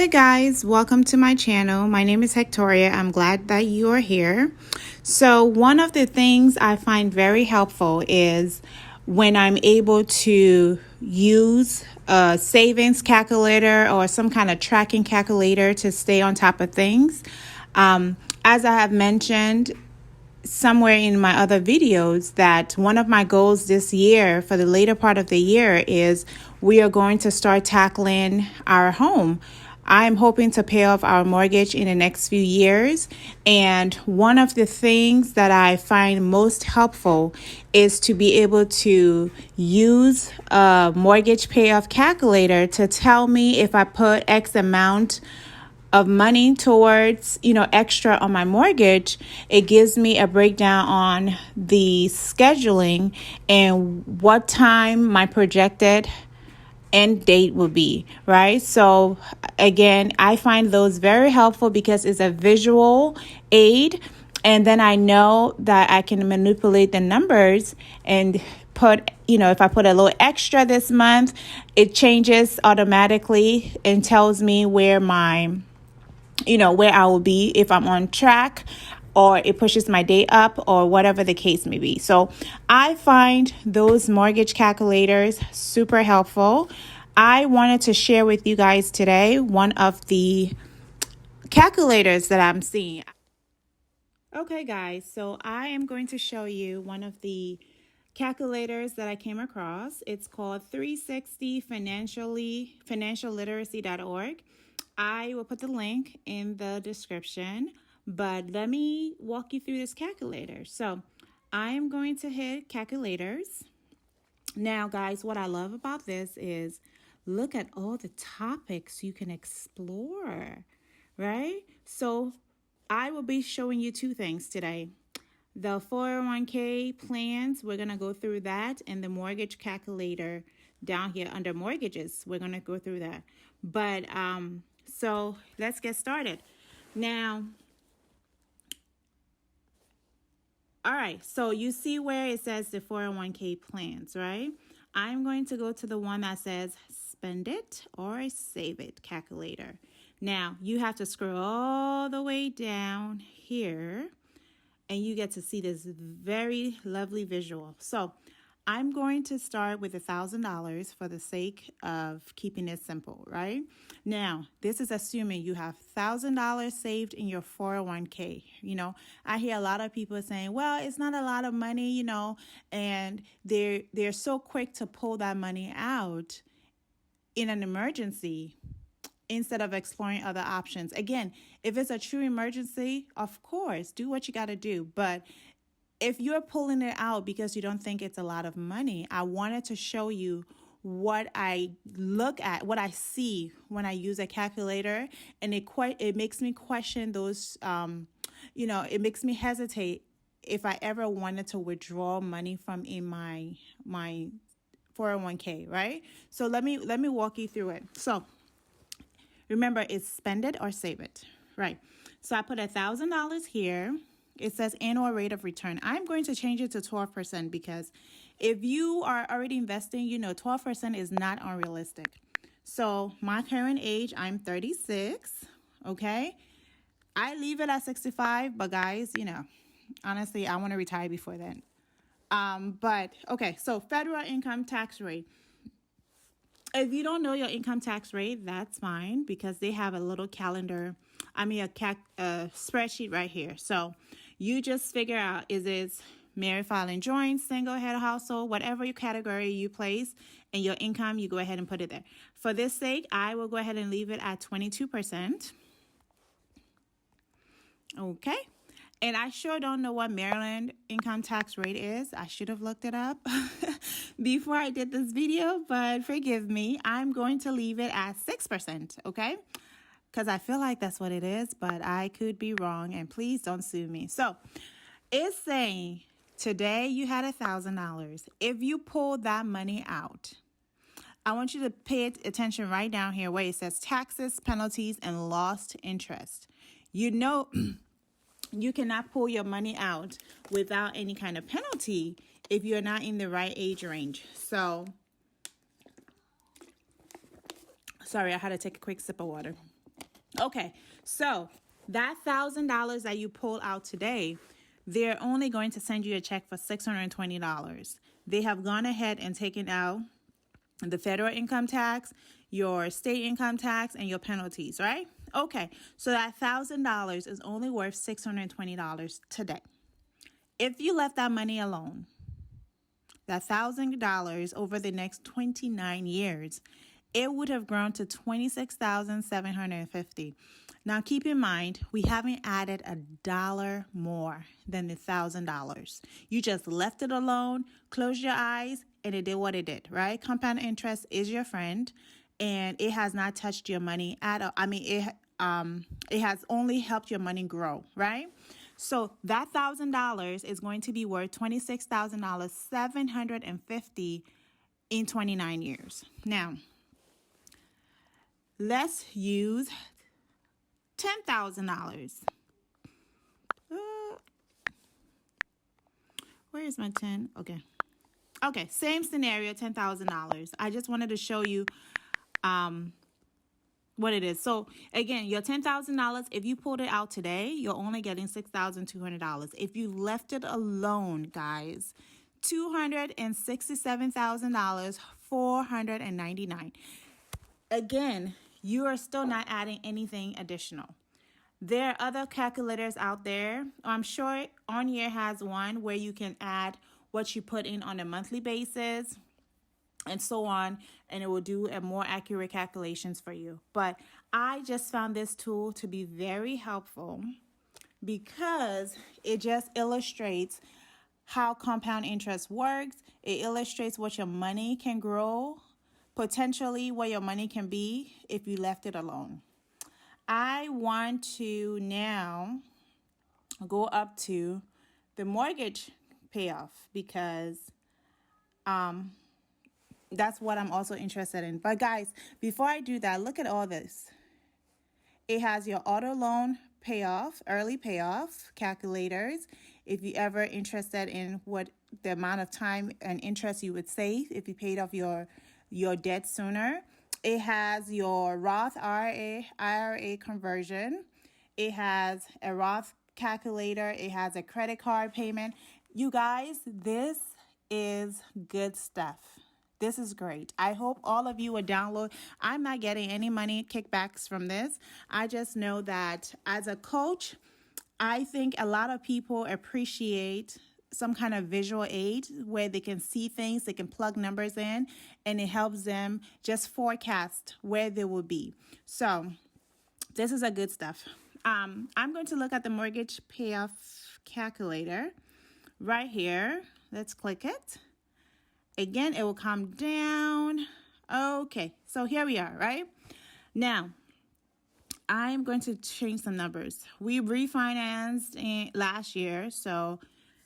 Hey guys, welcome to my channel. My name is Hectoria. I'm glad that you are here. So one of the things I find very helpful is when I'm able to use a savings calculator or some kind of tracking calculator to stay on top of things. As I have mentioned somewhere in my other videos, that one of my goals this year for the later part of the year is we are going to start tackling our home. I'm hoping to pay off our mortgage in the next few years. And one of the things that I find most helpful is to be able to use a mortgage payoff calculator to tell me if I put X amount of money towards, extra on my mortgage. It gives me a breakdown on the scheduling and what time my projected end date will be, right? So again, I find those very helpful because it's a visual aid. And then I know that I can manipulate the numbers and put, if I put a little extra this month, it changes automatically and tells me where where I will be, if I'm on track, or it pushes my date up, or whatever the case may be. So I find those mortgage calculators super helpful. I wanted to share with you guys today one of the calculators that I'm seeing. Okay, guys, so I am going to show you one of the calculators that I came across. It's called 360 financialliteracy.org. I will put the link in the description, but let me walk you through this calculator. So I am going to hit calculators. Now, guys, what I love about this is look at all the topics you can explore, right? So I will be showing you two things today. The 401k plans, we're going to go through that, and the mortgage calculator down here under mortgages, we're going to go through that. But so let's get started. Now, all right, so you see where it says the 401k plans, right? I'm going to go to the one that says spend it or save it calculator. Now, you have to scroll all the way down here and you get to see this very lovely visual. So I'm going to start with $1,000 for the sake of keeping it simple, right? Now, this is assuming you have $1,000 saved in your 401k. I hear a lot of people saying, well, it's not a lot of money, and they're so quick to pull that money out in an emergency instead of exploring other options. Again, if it's a true emergency, of course, do what you got to do. But if you're pulling it out because you don't think it's a lot of money, I wanted to show you what I look at, what I see when I use a calculator, and it makes me question those. It makes me hesitate if I ever wanted to withdraw money from in my 401k, right? So let me walk you through it. So remember, it's spend it or save it, right? So I put $1,000 here. It says annual rate of return. I'm going to change it to 12% because if you are already investing, 12% is not unrealistic. So my current age, I'm 36, okay? I leave it at 65, but guys, honestly, I want to retire before then. But okay, so federal income tax rate. If you don't know your income tax rate, that's fine because they have a little calendar. A spreadsheet right here. So you just figure out, is it married, filing joint, single, head household, whatever your category you place, and your income, you go ahead and put it there. For this sake, I will go ahead and leave it at 22%. Okay. And I sure don't know what Maryland income tax rate is. I should have looked it up before I did this video, but forgive me. I'm going to leave it at 6%, okay? Because I feel like that's what it is, but I could be wrong, and please don't sue me. So it's saying today you had $1,000. If you pull that money out, I want you to pay attention right down here where it says taxes, penalties, and lost interest. You cannot pull your money out without any kind of penalty if you're not in the right age range. So, sorry, I had to take a quick sip of water. Okay, so that $1,000 that you pull out today, they're only going to send you a check for $620. They have gone ahead and taken out the federal income tax, your state income tax, and your penalties, right? Okay, so that $1,000 is only worth $620 today. If you left that money alone, that $1,000 over the next 29 years, it would have grown to $26,750. Now, keep in mind, we haven't added a dollar more than the $1,000. You just left it alone, closed your eyes, and it did what it did, right? Compound interest is your friend, and it has not touched your money at all. I mean, it has only helped your money grow, right? So that $1,000 is going to be worth $26,750 in 29 years. Now, let's use $10,000. Where is my 10? Okay, same scenario, $10,000. I just wanted to show you what it is. So again, your $10,000, if you pulled it out today, you're only getting $6,200. If you left it alone, guys, $267,000, $499. Again, you are still not adding anything additional. There are other calculators out there. I'm sure On Year has one where you can add what you put in on a monthly basis and so on, and it will do a more accurate calculations for you. But I just found this tool to be very helpful because it just illustrates how compound interest works. It illustrates what your money can grow, potentially what your money can be if you left it alone. I want to now go up to the mortgage payoff because that's what I'm also interested in. But guys, before I do that, look at all this. It has your auto loan payoff, early payoff calculators. If you ever interested in what the amount of time and interest you would save if you paid off your debt sooner. It has your Roth IRA conversion. It has a Roth calculator. It has a credit card payment. You guys, this is good stuff. This is great. I hope all of you will download. I'm not getting any money kickbacks from this. I just know that as a coach, I think a lot of people appreciate some kind of visual aid where they can see things, they can plug numbers in, and it helps them just forecast where they will be. So this is a good stuff. I'm going to look at the mortgage payoff calculator right here. Let's click it. Again, it will come down. Okay, so here we are, right? Now, I'm going to change some numbers. We refinanced last year, so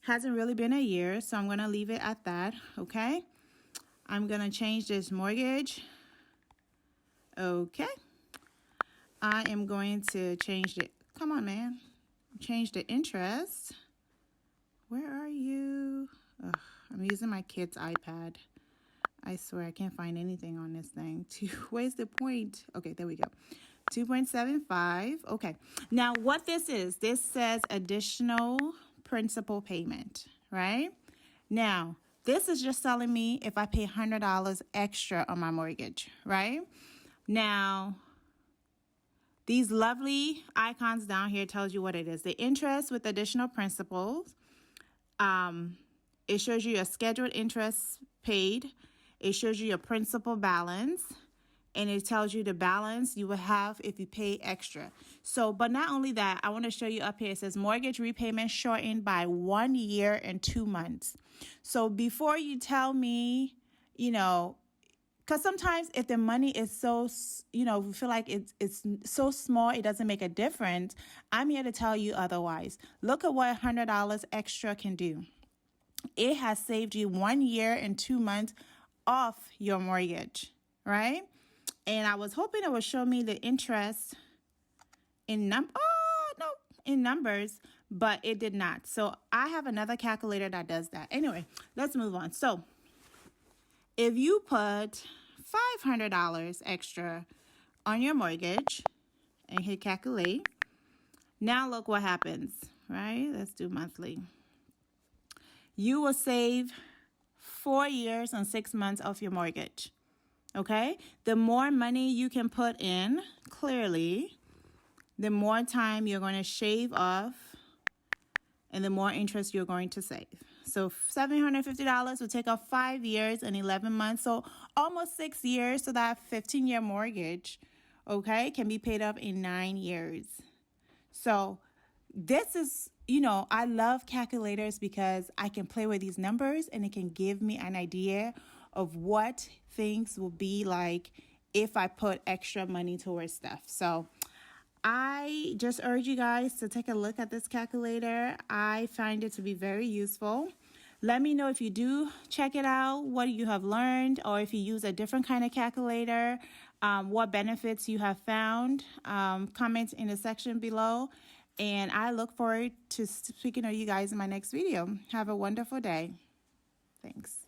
hasn't really been a year, so I'm going to leave it at that, okay? I'm going to change this mortgage. Okay. I am going to change the, come on, man. Change the interest. Where are you? Ugh, I'm using my kid's iPad. I swear I can't find anything on this thing. Where's the point? Okay, there we go. 2.75. Okay. Now, what this says additional principal payment, right? Now, this is just telling me if I pay $100 extra on my mortgage, right? Now, these lovely icons down here tells you what it is. The interest with additional principals. It shows you your scheduled interest paid. It shows you your principal balance. And it tells you the balance you will have if you pay extra. So, but not only that, I want to show you up here. It says mortgage repayment shortened by 1 year and 2 months. So before you tell me, because sometimes if the money is so, we feel like it's so small, it doesn't make a difference. I'm here to tell you otherwise. Look at what $100 extra can do. It has saved you 1 year and 2 months off your mortgage, right? And I was hoping it would show me the interest in numbers, but it did not. So I have another calculator that does that. Anyway, let's move on. So if you put $500 extra on your mortgage and hit calculate. Now look what happens, right? Let's do monthly. You will save 4 years and 6 months of your mortgage. Okay? The more money you can put in, clearly, the more time you're going to shave off and the more interest you're going to save. So $750 will take off 5 years and 11 months. So almost 6 years. So that 15-year mortgage, okay, can be paid off in 9 years. So this is, I love calculators because I can play with these numbers and it can give me an idea of what things will be like if I put extra money towards stuff. So I just urge you guys to take a look at this calculator. I find it to be very useful. Let me know if you do check it out, what you have learned, or if you use a different kind of calculator, what benefits you have found. Comment in the section below. And I look forward to speaking to you guys in my next video. Have a wonderful day. Thanks.